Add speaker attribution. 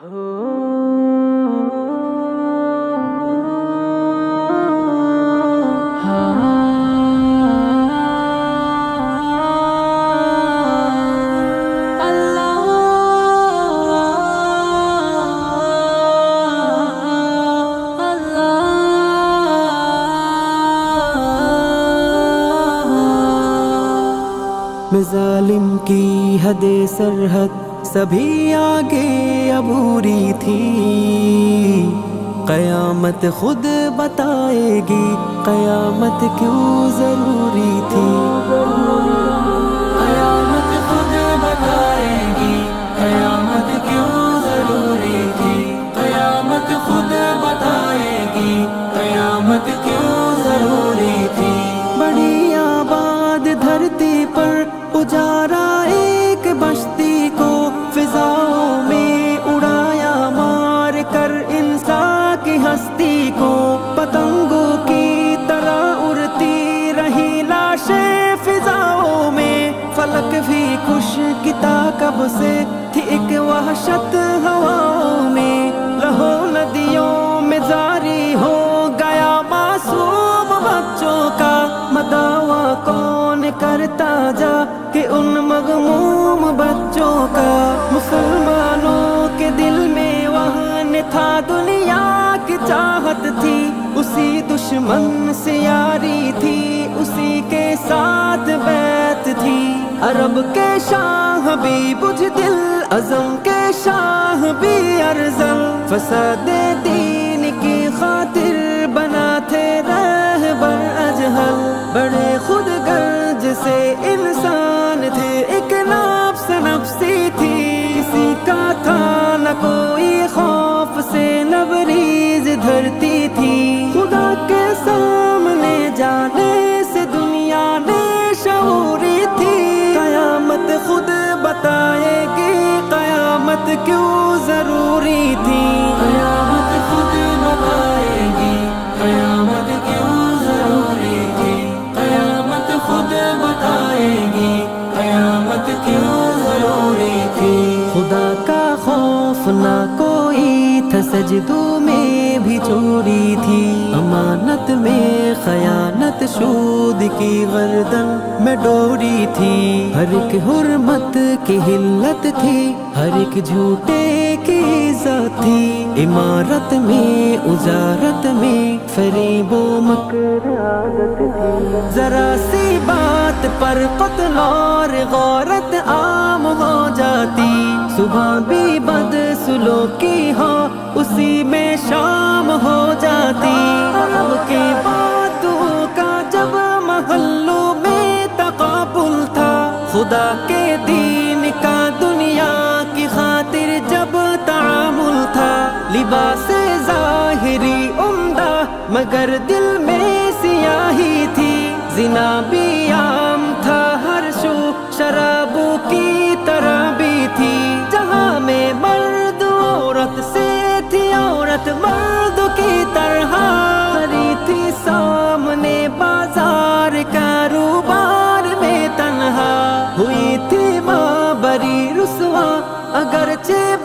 Speaker 1: میں ظالم کی حد سرحد سبھی آگے عبوری تھی، قیامت خود بتائے گی قیامت کیوں ضروری تھی، قیامت خود بتائے گی قیامت کیوں ضروری تھی، قیامت خود بتائے گی قیامت کیوں ضروری تھی۔ بڑی آباد دھرتی پر اجارا ایک بستی کو فضاؤں میں اڑایا مار کر انسان کی ہستی کو، پتنگوں کی طرح اڑتی رہی لاشیں فضاؤں میں، فلک بھی خوش کتا کب سے تھی ایک وحشت ہواؤں میں، لہو ندیوں میں جاری ہو گیا معصوم بچوں کا، مداوا کون کرتا جا کہ ان مغموم بچوں کا، مسلمانوں کے دل میں وہن تھا دنیا کی چاہت تھی، اسی دشمن سے یاری تھی، اسی کے ساتھ بیعت تھی، عرب کے شاہ بھی بجھ دل عزم کے شاہ بھی ارذل، فساد دین کی خاطر بنا تھے رہبر اجہل، بڑے خود غرض سے انسان تھے، ایک نفس نفسی تھی، کسی کا تھا نہ کوئی خوف سے لبریز دھرتی تھی، خدا کے سامنے جانے سے دنیا نے شعوری تھی، قیامت خود بتائے گی قیامت کیوں ضروری تھی، قیامت خود بتائے گی قیامت کیوں ضروری تھی، قیامت خود بتائے گی قیامت کیوں ضروری تھی، خدا کا خوف نہ کوئی تھا، سجدوں میں بھی چوری تھی، امانت میں خیانت، سود کی گردن میں ڈوری تھی، ہر ایک حرمت کی حلت تھی، ہر ایک جھوٹے کی عزت تھی، عمارت میں اجارت میں فریب و مکر عادت تھی، ذرا سی بات پر قتل اور غارت عام ہو جاتی، صبح بھی بد سلوکی ہو اسی میں شام ہو جاتی، عرب کے باتوں کا جب محلوں میں تقابل تھا، خدا کے دین کا دنیا کی خاطر جب تعامل تھا، لباس ظاہری عمدہ مگر دل میں سیاہی تھی، زنا بھی عام تھا ہر شو شرابوں کی طرح بھی تھی، جہاں میں مرد عورت سے تھی عورت مرد کی طرح کھڑی تھی سامنے بازار کاروبار میں تنہا، ہوئی تھی ماں بری رسوا اگرچہ